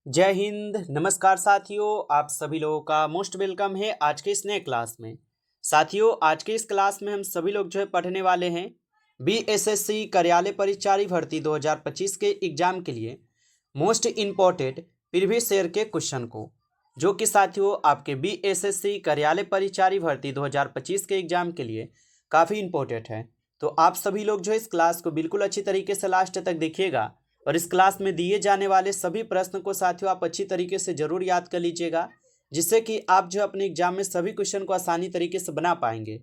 जय हिंद। नमस्कार साथियों, आप सभी लोगों का मोस्ट वेलकम है आज के इस नए क्लास में। साथियों, आज के इस क्लास में हम सभी लोग पढ़ने वाले हैं बीएसएससी कार्यालय परिचारी भर्ती 2025 के एग्जाम के लिए मोस्ट इम्पोर्टेंट प्रीवियस ईयर के क्वेश्चन को, जो कि साथियों आपके बीएसएससी कार्यालय परिचारी भर्ती 2025 के एग्जाम के लिए काफ़ी इम्पोर्टेंट है। तो आप सभी लोग इस क्लास को बिल्कुल अच्छी तरीके से लास्ट तक देखिएगा और इस क्लास में दिए जाने वाले सभी प्रश्न को साथियों आप अच्छी तरीके से जरूर याद कर लीजिएगा, जिससे कि आप अपने एग्जाम में सभी क्वेश्चन को आसानी तरीके से बना पाएंगे।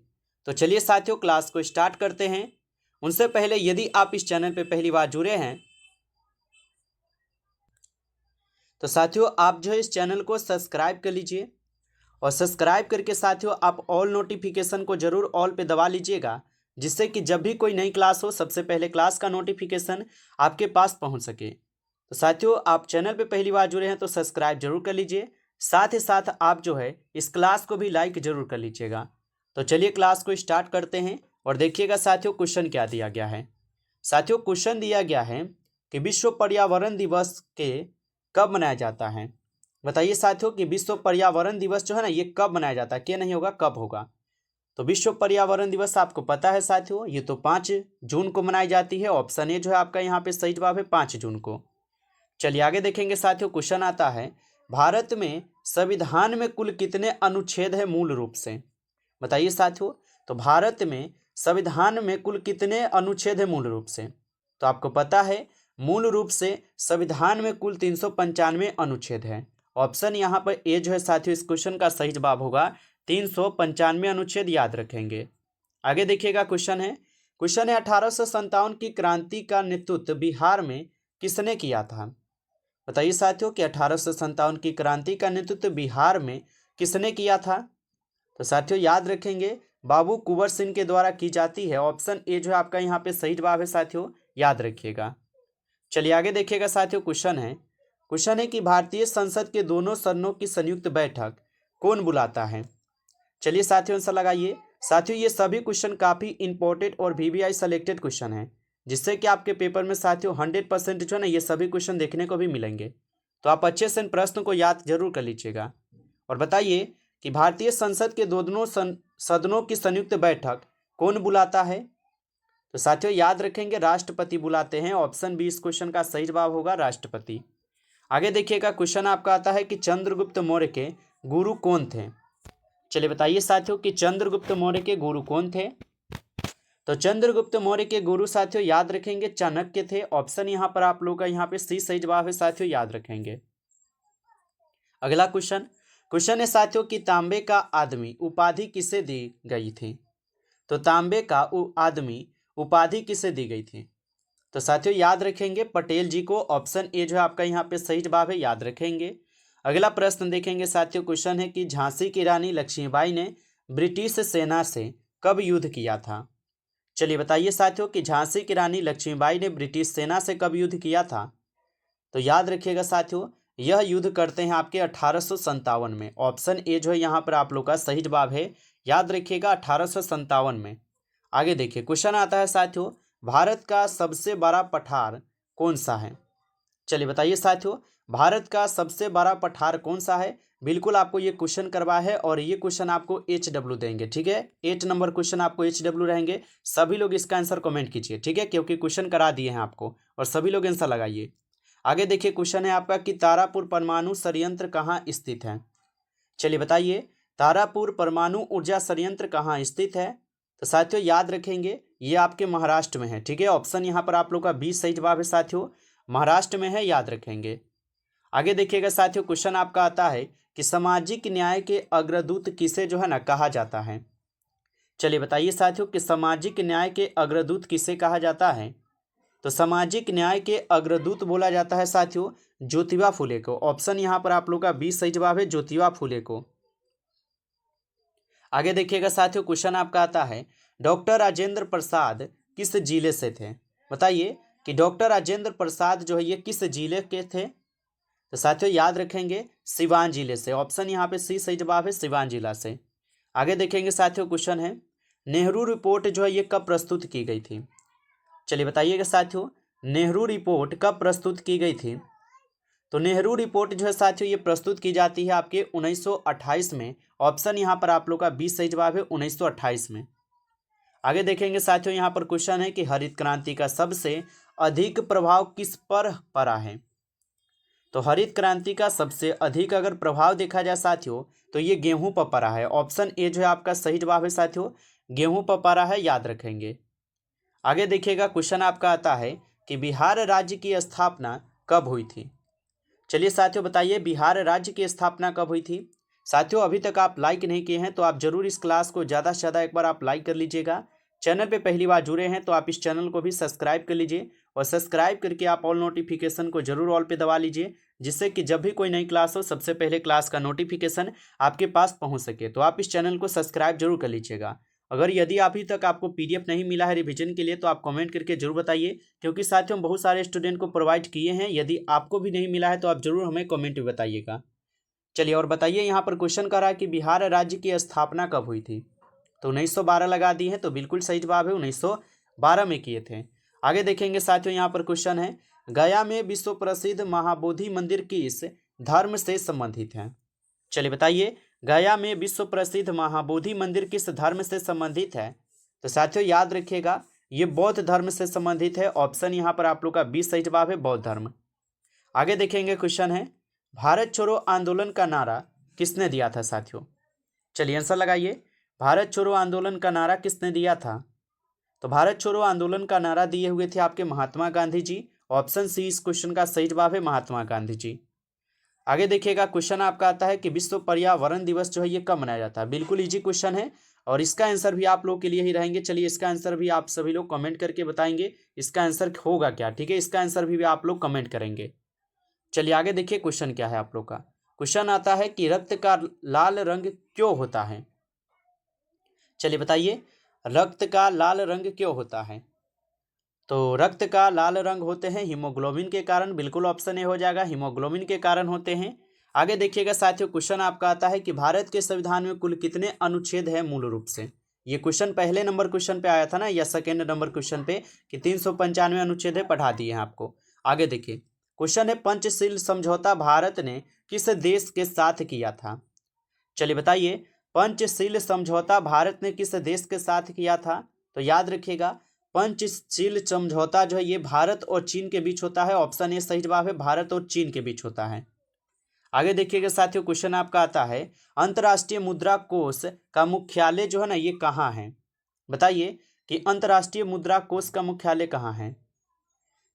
तो चलिए साथियों, क्लास को स्टार्ट करते हैं। उनसे पहले यदि आप इस चैनल पर पहली बार जुड़े हैं तो साथियों आप इस चैनल को सब्सक्राइब कर लीजिए और सब्सक्राइब करके साथियों आप ऑल नोटिफिकेशन को जरूर ऑल पे दबा लीजिएगा, जिससे कि जब भी कोई नई क्लास हो सबसे पहले क्लास का नोटिफिकेशन आपके पास पहुंच सके। तो साथियों आप चैनल पे पहली बार जुड़े हैं तो सब्सक्राइब जरूर कर लीजिए, साथ ही साथ आप इस क्लास को भी लाइक जरूर कर लीजिएगा। तो चलिए क्लास को स्टार्ट करते हैं और देखिएगा साथियों क्वेश्चन क्या दिया गया है। साथियों क्वेश्चन दिया गया है कि विश्व पर्यावरण दिवस के कब मनाया जाता है। बताइए साथियों कि विश्व पर्यावरण दिवस है ना, ये कब मनाया जाता है, क्या नहीं होगा कब होगा। तो विश्व पर्यावरण दिवस आपको पता है साथियों, ये तो 5 जून को मनाई जाती है। ऑप्शन ए आपका यहाँ पे सही जवाब है 5 जून को। चलिए आगे देखेंगे साथियों, क्वेश्चन आता है भारत में संविधान में कुल कितने अनुच्छेद है मूल रूप से। बताइए साथियों, तो भारत में संविधान में कुल कितने अनुच्छेद है मूल रूप से। तो आपको पता है मूल रूप से संविधान में कुल 395 अनुच्छेद है। ऑप्शन यहाँ पर ए है साथियों, इस क्वेश्चन का सही जवाब होगा 395 अनुच्छेद, याद रखेंगे। आगे देखिएगा क्वेश्चन है 1857 की क्रांति का नेतृत्व बिहार में किसने किया था। बताइए साथियों कि 1857 की क्रांति का नेतृत्व बिहार में किसने किया था। तो साथियों याद रखेंगे बाबू कुंवर सिंह के द्वारा की जाती है। ऑप्शन ए आपका यहाँ पे सही जवाब है साथियों, याद रखिएगा। चलिए आगे देखिएगा साथियों, क्वेश्चन है कि भारतीय संसद के दोनों सदनों की संयुक्त बैठक कौन बुलाता है। चलिए साथियों आंसर लगाइए। साथियों ये सभी क्वेश्चन काफ़ी इंपॉर्टेंट और वीवीआई सेलेक्टेड क्वेश्चन है, जिससे कि आपके पेपर में साथियों 100% ना ये सभी क्वेश्चन देखने को भी मिलेंगे। तो आप अच्छे से इन प्रश्न को याद जरूर कर लीजिएगा और बताइए कि भारतीय संसद के दोनों सदनों की संयुक्त बैठक कौन बुलाता है। तो साथियों याद रखेंगे राष्ट्रपति बुलाते हैं। ऑप्शन बी इस क्वेश्चन का सही जवाब होगा राष्ट्रपति। आगे देखिएगा क्वेश्चन आपका आता है कि चंद्रगुप्त मौर्य के गुरु कौन थे। चलिए बताइए साथियों कि चंद्रगुप्त मौर्य के गुरु कौन थे। तो चंद्रगुप्त मौर्य के गुरु साथियों याद रखेंगे चाणक्य थे। ऑप्शन यहाँ पर आप लोग का यहाँ पे सी सही जवाब है साथियों, याद रखेंगे। अगला क्वेश्चन है साथियों कि तांबे का आदमी उपाधि किसे दी गई थी। तो तांबे का आदमी उपाधि किसे दी गई थी। तो साथियों याद रखेंगे पटेल जी को। ऑप्शन ए आपका यहाँ पे सही जवाब है, याद रखेंगे। अगला प्रश्न देखेंगे साथियों, क्वेश्चन है कि झांसी की रानी लक्ष्मीबाई ने ब्रिटिश सेना से कब युद्ध किया था। चलिए बताइए साथियों कि झांसी की रानी लक्ष्मीबाई ने ब्रिटिश सेना से कब युद्ध किया था। तो याद रखिएगा साथियों यह युद्ध करते हैं आपके 1857 में। ऑप्शन ए यहाँ पर आप लोग का सही जवाब है, याद रखिएगा 1857 में। आगे देखिए क्वेश्चन आता है साथियों भारत का सबसे बड़ा पठार कौन सा है। चलिए बताइए साथियों भारत का सबसे बड़ा पठार कौन सा है। बिल्कुल आपको ये क्वेश्चन करवा है और ये क्वेश्चन आपको HW देंगे, ठीक है। 8 नंबर क्वेश्चन आपको HW रहेंगे। सभी लोग इसका आंसर कमेंट कीजिए, ठीक है, क्योंकि क्वेश्चन करा दिए हैं आपको और सभी लोग आंसर लगाइए। आगे देखिए क्वेश्चन है आपका कि तारापुर परमाणु संयंत्र कहाँ स्थित है। चलिए बताइए तारापुर परमाणु ऊर्जा संयंत्र कहाँ स्थित है। तो साथियों याद रखेंगे ये आपके महाराष्ट्र में है, ठीक है। ऑप्शन यहाँ पर आप लोग का 20 सही जवाब है साथियों, महाराष्ट्र में है, याद रखेंगे। आगे देखिएगा साथियों क्वेश्चन आपका आता है कि सामाजिक न्याय के अग्रदूत किसे है ना कहा जाता है। चलिए बताइए साथियों कि सामाजिक न्याय के अग्रदूत किसे कहा जाता है। तो सामाजिक न्याय के अग्रदूत बोला जाता है साथियों ज्योतिबा फुले को। ऑप्शन यहाँ पर आप लोग का 20 सही जवाब है, ज्योतिबा फुले को। आगे देखिएगा साथियों क्वेश्चन आपका आता है डॉक्टर राजेंद्र प्रसाद किस जिले से थे। बताइए कि डॉक्टर राजेंद्र प्रसाद है ये किस जिले के थे। तो साथियों याद रखेंगे सिवान जिले से। ऑप्शन यहाँ पे सी सही जवाब है, सिवान जिला से। आगे देखेंगे साथियों क्वेश्चन है नेहरू रिपोर्ट है ये कब प्रस्तुत की गई थी। चलिए बताइएगा साथियों नेहरू रिपोर्ट कब प्रस्तुत की गई थी। तो नेहरू रिपोर्ट जो है साथियों ये प्रस्तुत की जाती है आपके 1928 में। ऑप्शन यहाँ पर आप लोग का 20 सही जवाब है 1928 में। आगे देखेंगे साथियों, यहाँ पर क्वेश्चन है कि हरित क्रांति का सबसे अधिक प्रभाव किस पर पड़ा है। तो हरित क्रांति का सबसे अधिक अगर प्रभाव देखा जाए साथियों तो ये गेहूं पर पड़ा है। ऑप्शन ए जो है आपका सही जवाब है साथियों, गेहूं पर पड़ा है, याद रखेंगे। आगे देखिएगा, क्वेश्चन आपका आता है कि बिहार राज्य की स्थापना कब हुई थी। चलिए साथियों बताइए, बिहार राज्य की स्थापना कब हुई थी। साथियों अभी तक आप लाइक नहीं किए हैं तो आप जरूर इस क्लास को ज़्यादा से ज़्यादा एक बार आप लाइक कर लीजिएगा। चैनल पे पहली बार जुड़े हैं तो आप इस चैनल को भी सब्सक्राइब कर लीजिए और सब्सक्राइब करके आप ऑल नोटिफिकेशन को जरूर ऑल पे दबा लीजिए, जिससे कि जब भी कोई नई क्लास हो सबसे पहले क्लास का नोटिफिकेशन आपके पास पहुंच सके। तो आप इस चैनल को सब्सक्राइब जरूर कर लीजिएगा। अगर यदि अभी तक आपको पीडीएफ नहीं मिला है रिवीजन के लिए तो आप कमेंट करके जरूर बताइए, क्योंकि साथियों हम बहुत सारे स्टूडेंट को प्रोवाइड किए हैं। यदि आपको भी नहीं मिला है तो आप जरूर हमें कमेंट में बताइएगा। चलिए और बताइए, यहाँ पर क्वेश्चन कर रहा है कि बिहार राज्य की स्थापना कब हुई थी। तो 1912 लगा दी है, तो बिल्कुल सही जवाब है 1912 में किए थे। आगे देखेंगे साथियों, यहाँ पर क्वेश्चन है गया में विश्व प्रसिद्ध महाबोधि मंदिर किस धर्म से संबंधित है। चलिए बताइए, गया में विश्व प्रसिद्ध महाबोधि मंदिर किस धर्म से संबंधित है। तो साथियों याद रखिएगा ये बौद्ध धर्म से संबंधित है। ऑप्शन यहाँ पर आप लोग का 20 सही जवाब है, बौद्ध धर्म। आगे देखेंगे, क्वेश्चन है भारत छोड़ो आंदोलन का नारा किसने दिया था साथियों। चलिए आंसर लगाइए, भारत छोड़ो आंदोलन का नारा किसने दिया था। तो भारत छोड़ो आंदोलन का नारा दिए हुए थे आपके महात्मा गांधी जी। ऑप्शन सी इस क्वेश्चन का सही जवाब है, महात्मा गांधी जी। आगे देखिएगा, क्वेश्चन आपका आता है कि विश्व पर्यावरण दिवस जो है ये कब मनाया जाता है। बिल्कुल इजी क्वेश्चन है और इसका आंसर भी आप लोगों के लिए ही रहेंगे। चलिए इसका आंसर भी आप सभी लोग कमेंट करके बताएंगे इसका आंसर होगा क्या, ठीक है। इसका आंसर भी आप लोग कमेंट करेंगे। चलिए आगे देखिए, क्वेश्चन क्या है आप लोग का। क्वेश्चन आता है कि रक्त का लाल रंग क्यों होता है। चलिए बताइए, रक्त का लाल रंग क्यों होता है। तो रक्त का लाल रंग होते हैं हीमोग्लोबिन के कारण। बिल्कुल ऑप्शन ए हो जाएगा, हीमोग्लोबिन के कारण होते हैं। आगे देखिएगा साथियों, क्वेश्चन आपका आता है कि भारत के संविधान में कुल कितने अनुच्छेद हैं मूल रूप से। ये क्वेश्चन पहले नंबर क्वेश्चन पे आया था ना, या सेकेंड नंबर क्वेश्चन पे कि 395 अनुच्छेद है, पढ़ा दिए हैं आपको। आगे देखिए, क्वेश्चन है पंचशील समझौता भारत ने किस देश के साथ किया था। चलिए बताइए, पंचशील समझौता भारत ने किस देश के साथ किया था। तो याद रखिएगा, पंचशील समझौता जो है ये भारत और चीन के बीच होता है। ऑप्शन ए सही जवाब है, भारत और चीन के बीच होता है। आगे देखिएगा साथियों, क्वेश्चन आपका आता है अंतर्राष्ट्रीय मुद्रा कोष का मुख्यालय जो है ना ये कहाँ है। बताइए कि अंतर्राष्ट्रीय मुद्रा कोष का मुख्यालय कहाँ है।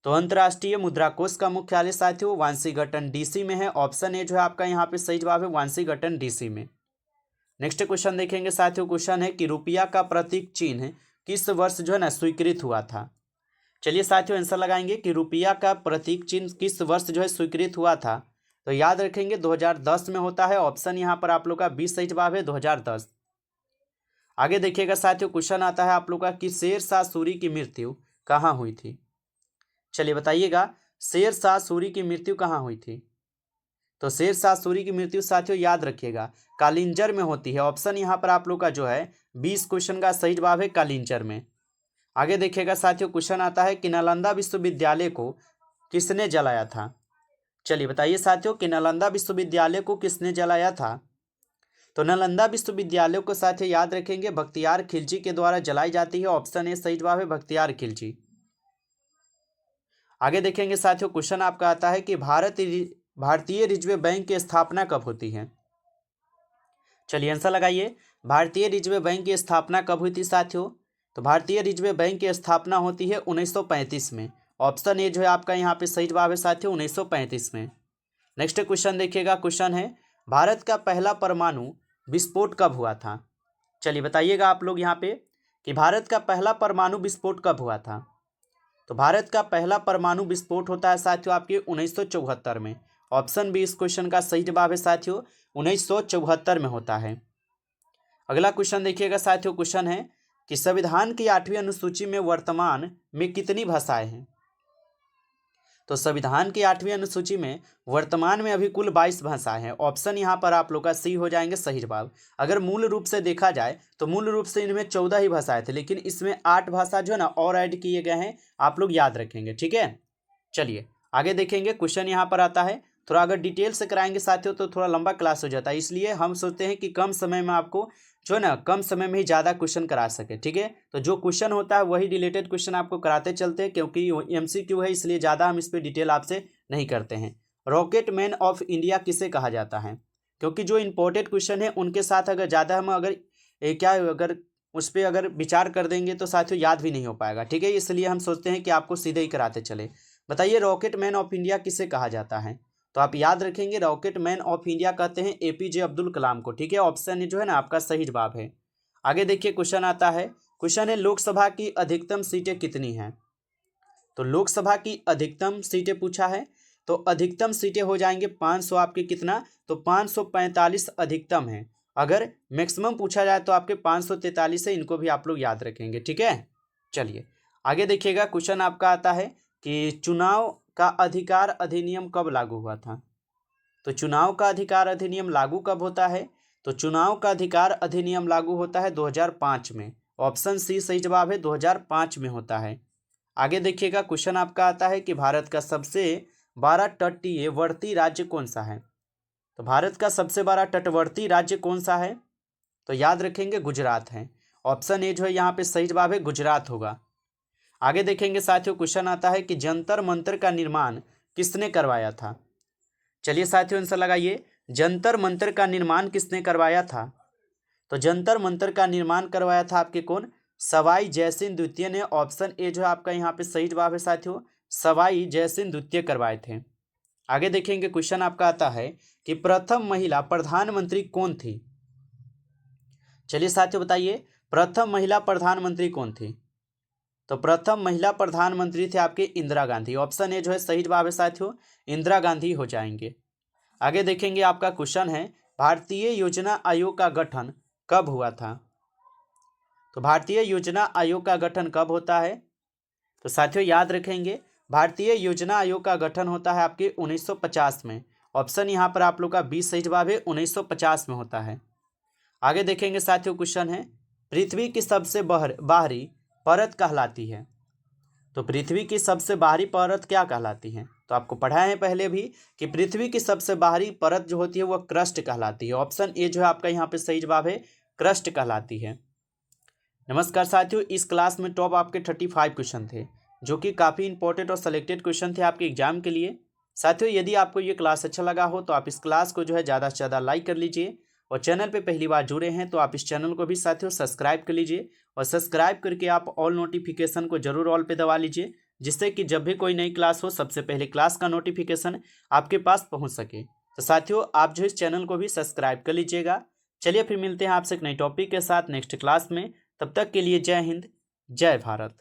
तो अंतर्राष्ट्रीय मुद्रा कोष का मुख्यालय साथियों वाशिंगटन डीसी में है। ऑप्शन ए जो है आपका यहाँ पे सही जवाब है, वाशिंगटन डीसी में। नेक्स्ट क्वेश्चन देखेंगे साथियों, क्वेश्चन है कि रुपया का प्रतीक चिन्ह किस वर्ष जो है ना स्वीकृत हुआ था। चलिए साथियों आंसर लगाएंगे कि रुपया का प्रतीक चिन्ह किस वर्ष जो है स्वीकृत हुआ था। तो याद रखेंगे 2010 में होता है। ऑप्शन यहाँ पर आप लोग का 20 सही जवाब है, 2010। आगे देखिएगा साथियों, क्वेश्चन आता है आप लोग का कि शेरशाह सूरी की मृत्यु कहाँ हुई थी। चलिए बताइएगा, शेरशाह सूरी की मृत्यु कहाँ हुई थी। तो शेरशाह सूरी की मृत्यु साथियों याद रखिएगा कालिंजर में होती है। ऑप्शन यहाँ पर आप लोग का जो है 20 क्वेश्चन का सही जवाब है, कालिंजर में। आगे देखिएगा साथियों, क्वेश्चन आता है कि नालंदा विश्वविद्यालय को किसने जलाया था। चलिए बताइए साथियों कि नालंदा विश्वविद्यालय को किसने जलाया था। तो नालंदा विश्वविद्यालय को साथियों याद रखेंगे बख्तियार खिलजी के द्वारा जलाई जाती है। ऑप्शन ए सही जवाब है, बख्तियार खिलजी। आगे देखेंगे साथियों, क्वेश्चन आपका आता है कि भारतीय रिजर्व बैंक की स्थापना कब होती है। चलिए आंसर लगाइए, भारतीय रिजर्व बैंक की स्थापना कब हुई थी साथियों। तो भारतीय रिजर्व बैंक की स्थापना होती है 1935 में। ऑप्शन ए जो है आपका यहाँ पे सही जवाब है साथियों, 1935 में। नेक्स्ट क्वेश्चन देखिएगा, क्वेश्चन है भारत का पहला परमाणु विस्फोट कब हुआ था। चलिए बताइएगा आप लोग यहाँ पे कि भारत का पहला परमाणु विस्फोट कब हुआ था। तो भारत का पहला परमाणु विस्फोट होता है साथियों आपके 1974 में। ऑप्शन बी इस क्वेश्चन का सही जवाब है साथियों, 1974 में होता है। अगला क्वेश्चन देखिएगा साथियों, क्वेश्चन है कि संविधान की 8वीं अनुसूची में वर्तमान में कितनी भाषाएं हैं। तो संविधान की 8वीं अनुसूची में वर्तमान में अभी कुल 22 भाषाएं हैं। ऑप्शन यहाँ पर आप लोग का सी हो जाएंगे सही जवाब। अगर मूल रूप से देखा जाए तो मूल रूप से इनमें 14 ही भाषाएं थे, लेकिन इसमें 8 भाषा जो है ना और ऐड किए गए हैं, आप लोग याद रखेंगे, ठीक है। चलिए आगे देखेंगे, क्वेश्चन यहाँ पर आता है थोड़ा अगर डिटेल से कराएंगे साथियों तो थोड़ा लंबा क्लास हो जाता है, इसलिए हम सोचते हैं कि कम समय में आपको जो है ना कम समय में ही ज़्यादा क्वेश्चन करा सके। ठीक है, तो जो क्वेश्चन होता है वही रिलेटेड क्वेश्चन आपको कराते चलते हैं, क्योंकि MCQ है इसलिए ज़्यादा हम इस पर डिटेल आपसे नहीं करते हैं। रॉकेट मैन ऑफ इंडिया किसे कहा जाता है? क्योंकि जो इंपॉर्टेंट क्वेश्चन है उनके साथ अगर ज़्यादा हम अगर अगर उस पर अगर विचार कर देंगे तो साथियों याद भी नहीं हो पाएगा। ठीक है, इसलिए हम सोचते हैं कि आपको सीधे ही कराते चले। बताइए रॉकेट मैन ऑफ इंडिया किसे कहा जाता है? तो आप याद रखेंगे रॉकेट मैन ऑफ इंडिया कहते हैं APJ अब्दुल कलाम को। ठीक है, ऑप्शन जो है ना आपका सही जवाब है। आगे देखिए क्वेश्चन आता है, क्वेश्चन है लोकसभा की अधिकतम सीटें कितनी हैं? तो लोकसभा की अधिकतम सीटें पूछा है, तो अधिकतम सीटें हो जाएंगे 500 आपके कितना, तो 545 अधिकतम है। अगर मैक्सिमम पूछा जाए तो आपके 543 है, इनको भी आप लोग याद रखेंगे। ठीक है, चलिए आगे देखिएगा क्वेश्चन आपका आता है कि चुनाव का अधिकार अधिनियम कब लागू हुआ था? तो चुनाव का अधिकार अधिनियम लागू कब होता है? तो चुनाव का अधिकार अधिनियम लागू होता है 2005 में। ऑप्शन सी सही जवाब है, 2005 में होता है। आगे देखिएगा क्वेश्चन आपका आता है कि भारत का सबसे बड़ा तटवर्ती राज्य कौन सा है? तो भारत का सबसे बड़ा तटवर्ती राज्य कौन सा है? तो याद रखेंगे गुजरात है। ऑप्शन ए जो है यहाँ पे सही जवाब है, गुजरात होगा। आगे देखेंगे साथियों क्वेश्चन आता है कि जंतर मंतर का निर्माण किसने करवाया था? चलिए साथियों आंसर लगाइए, जंतर मंतर का निर्माण किसने करवाया था? तो जंतर मंतर का निर्माण करवाया था आपके कौन? सवाई जयसिंह द्वितीय ने। ऑप्शन ए जो है आपका यहाँ पे सही जवाब है साथियों, सवाई जयसिंह द्वितीय करवाए थे। आगे देखेंगे क्वेश्चन आपका आता है कि प्रथम महिला प्रधानमंत्री कौन थी? चलिए साथियों बताइए प्रथम महिला प्रधानमंत्री कौन थी? तो प्रथम महिला प्रधानमंत्री थे आपके इंदिरा गांधी। ऑप्शन ए जो है सही जवाब है साथियों, इंदिरा गांधी हो जाएंगे। आगे देखेंगे आपका क्वेश्चन है भारतीय योजना आयोग का गठन कब हुआ था? तो भारतीय योजना आयोग का गठन कब होता है? तो साथियों याद रखेंगे भारतीय योजना आयोग का गठन होता है आपके 1950 में। ऑप्शन यहाँ पर आप लोग का 20 सही जवाब है, 1950 में होता है। आगे देखेंगे साथियों क्वेश्चन है पृथ्वी की सबसे बाहरी परत कहलाती है? तो पृथ्वी की सबसे बाहरी परत क्या कहलाती है? तो आपको पढ़ाए हैं पहले भी कि पृथ्वी की सबसे बाहरी परत जो होती है वह क्रस्ट कहलाती है। ऑप्शन ए जो है आपका यहाँ पे सही जवाब है, क्रस्ट कहलाती है। नमस्कार साथियों, इस क्लास में टॉप आपके 35 क्वेश्चन थे जो कि काफ़ी इंपॉर्टेंट और सेलेक्टेड क्वेश्चन थे आपके एग्जाम के लिए। साथियों यदि आपको ये क्लास अच्छा लगा हो तो आप इस क्लास को जो है ज़्यादा से ज़्यादा लाइक कर लीजिए, और चैनल पे पहली बार जुड़े हैं तो आप इस चैनल को भी साथियों सब्सक्राइब कर लीजिए, और सब्सक्राइब करके आप ऑल नोटिफिकेशन को जरूर ऑल पे दबा लीजिए, जिससे कि जब भी कोई नई क्लास हो सबसे पहले क्लास का नोटिफिकेशन आपके पास पहुंच सके। तो साथियों आप जो इस चैनल को भी सब्सक्राइब कर लीजिएगा। चलिए फिर मिलते हैं आपसे एक नई टॉपिक के साथ नेक्स्ट क्लास में। तब तक के लिए जय हिंद, जय भारत।